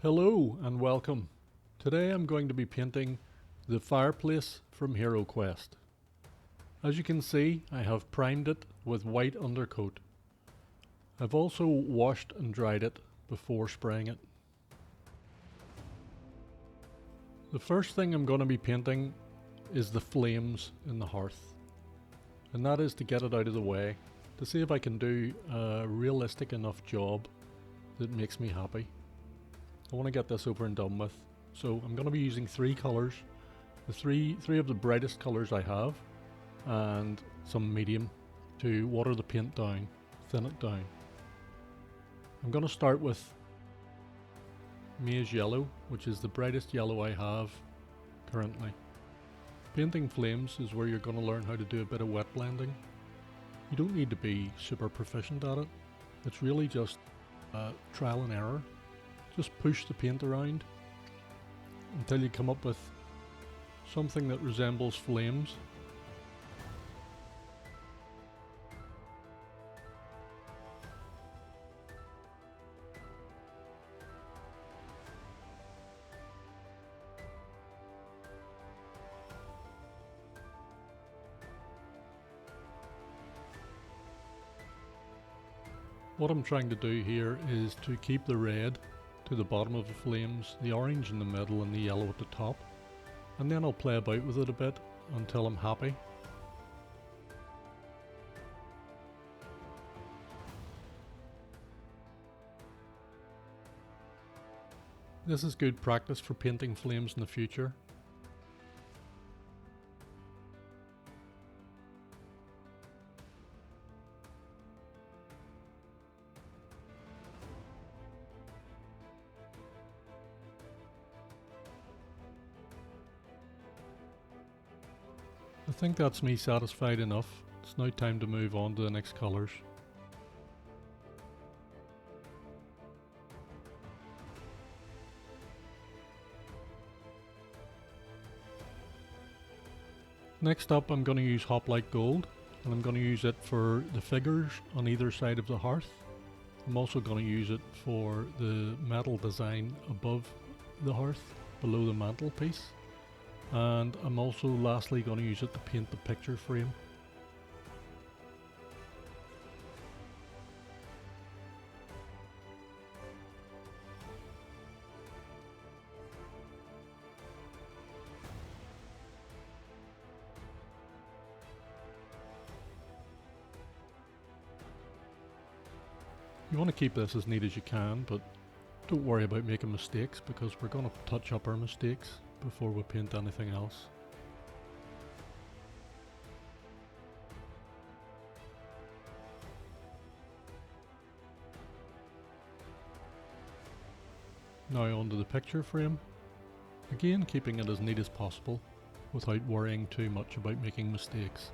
Hello and welcome. Today I'm going to be painting the fireplace from HeroQuest. As you can see, I have primed it with white undercoat. I've also washed and dried it before spraying it. The first thing I'm going to be painting is the flames in the hearth, and that is to get it out of the way, to see if I can do a realistic enough job that makes me happy. I want to get this over and done with, so I'm going to be using three colours, the three of the brightest colours I have, and some medium to water the paint down, thin it down. I'm going to start with Maize Yellow, which is the brightest yellow I have currently. Painting flames is where you're going to learn how to do a bit of wet blending. You don't need to be super proficient at it, it's really just trial and error. Just push the paint around until you come up with something that resembles flames. What I'm trying to do here is to keep the red to the bottom of the flames, the orange in the middle and the yellow at the top, and then I'll play about with it a bit until I'm happy. This is good practice for painting flames in the future. I think that's me satisfied enough. It's now time to move on to the next colours. Next up I'm going to use Hoplite Gold, and I'm going to use it for the figures on either side of the hearth. I'm also going to use it for the metal design above the hearth, below the mantelpiece. And I'm also lastly going to use it to paint the picture frame. You want to keep this as neat as you can, but don't worry about making mistakes because we're going to touch up our mistakes before we paint anything else. Now onto the picture frame. Again, keeping it as neat as possible without worrying too much about making mistakes.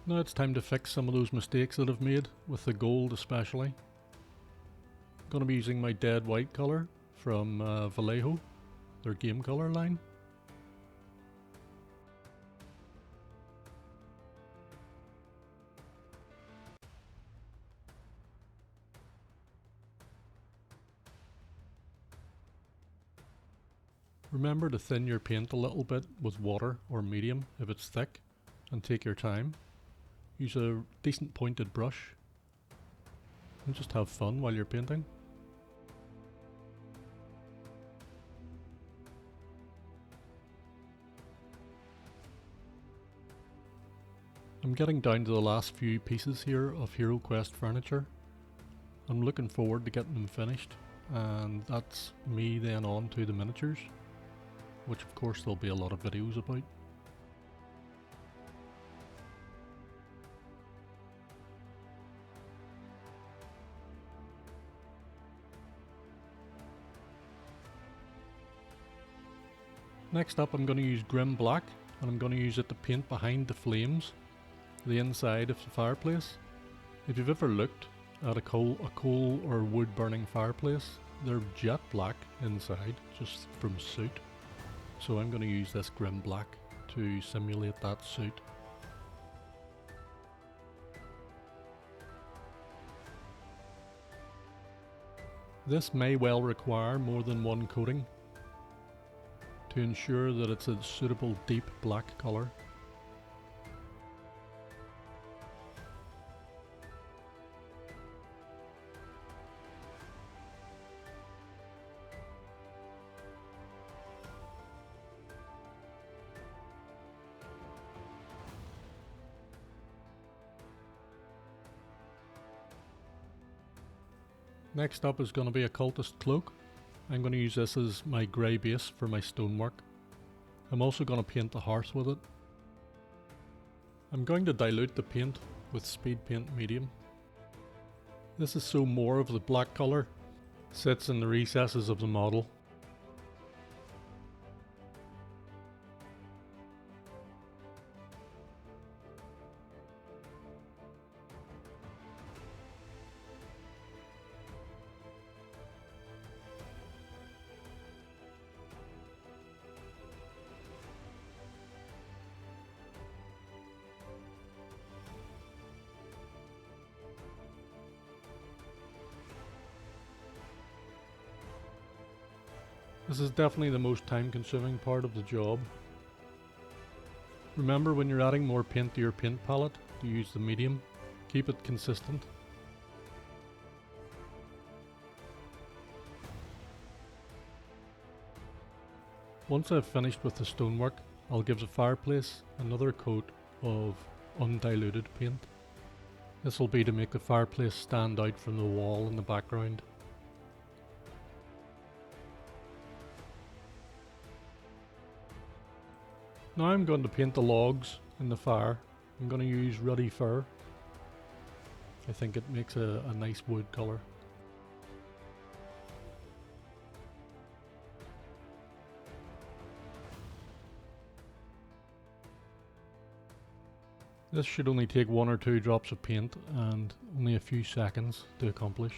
Now it's time to fix some of those mistakes that I've made, with the gold especially. I'm going to be using my dead white colour from Vallejo, their game colour line. Remember to thin your paint a little bit with water or medium if it's thick, and take your time. Use a decent pointed brush and just have fun while you're painting. I'm getting down to the last few pieces here of HeroQuest furniture. I'm looking forward to getting them finished, and that's me then on to the miniatures, which of course there'll be a lot of videos about. Next up I'm going to use Grim Black, and I'm going to use it to paint behind the flames, the inside of the fireplace. If you've ever looked at a coal or wood burning fireplace. They're jet black inside, just from soot. So I'm going to use this grim black to simulate that soot. This may well require more than one coating to ensure that it's a suitable deep black colour. Next up is going to be a Cultist Cloak. I'm going to use this as my grey base for my stonework. I'm also going to paint the hearth with it. I'm going to dilute the paint with Speedpaint Medium. This is so more of the black colour sits in the recesses of the model. This is definitely the most time consuming part of the job. Remember, when you're adding more paint to your paint palette, to use the medium. Keep it consistent. Once I've finished with the stonework, I'll give the fireplace another coat of undiluted paint. This will be to make the fireplace stand out from the wall in the background. Now I'm going to paint the logs in the fire. I'm going to use Ruddy Fur. I think it makes a nice wood colour. This should only take 1 or 2 drops of paint and only a few seconds to accomplish.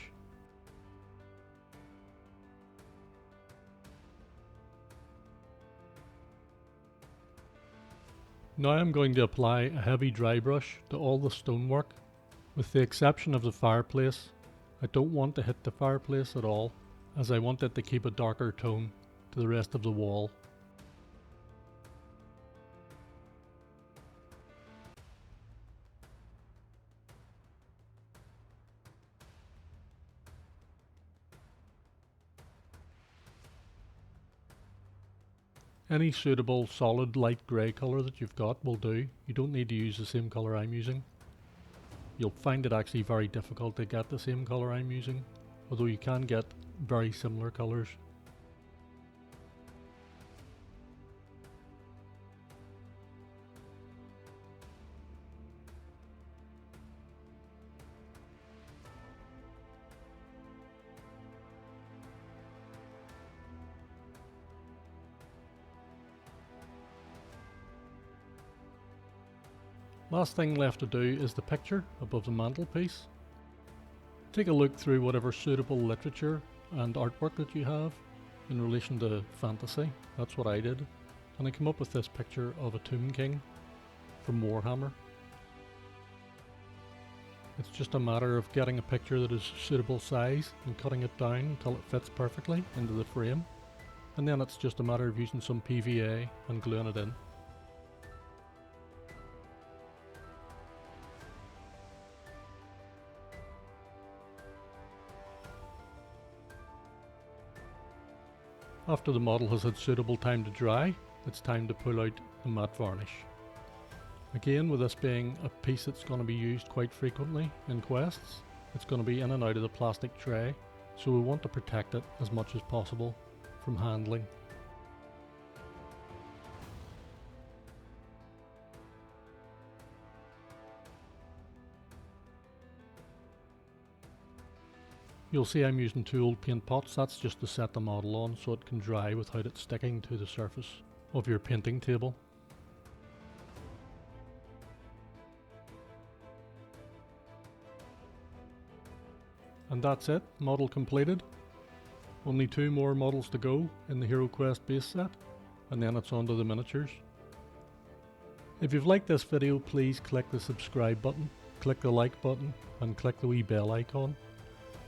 Now I'm going to apply a heavy dry brush to all the stonework, with the exception of the fireplace. I don't want to hit the fireplace at all, as I want it to keep a darker tone to the rest of the wall. Any suitable solid light grey colour that you've got will do. You don't need to use the same colour I'm using. You'll find it actually very difficult to get the same colour I'm using, although you can get very similar colours. Last thing left to do is the picture above the mantelpiece. Take a look through whatever suitable literature and artwork that you have in relation to fantasy. That's what I did. And I came up with this picture of a Tomb King from Warhammer. It's just a matter of getting a picture that is suitable size and cutting it down until it fits perfectly into the frame. And then it's just a matter of using some PVA and gluing it in. After the model has had suitable time to dry, it's time to pull out the matte varnish. Again, with this being a piece that's going to be used quite frequently in quests, it's going to be in and out of the plastic tray, so we want to protect it as much as possible from handling. You'll see I'm using 2 old paint pots. That's just to set the model on so it can dry without it sticking to the surface of your painting table. And that's it, model completed. Only 2 more models to go in the HeroQuest base set, and then it's on to the miniatures. If you've liked this video, please click the subscribe button, click the like button, and click the wee bell icon.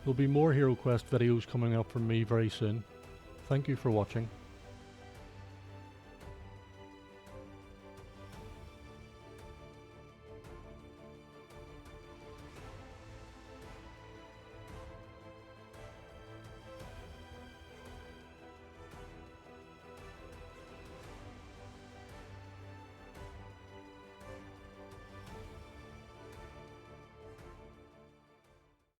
There'll be more HeroQuest videos coming up from me very soon. Thank you for watching.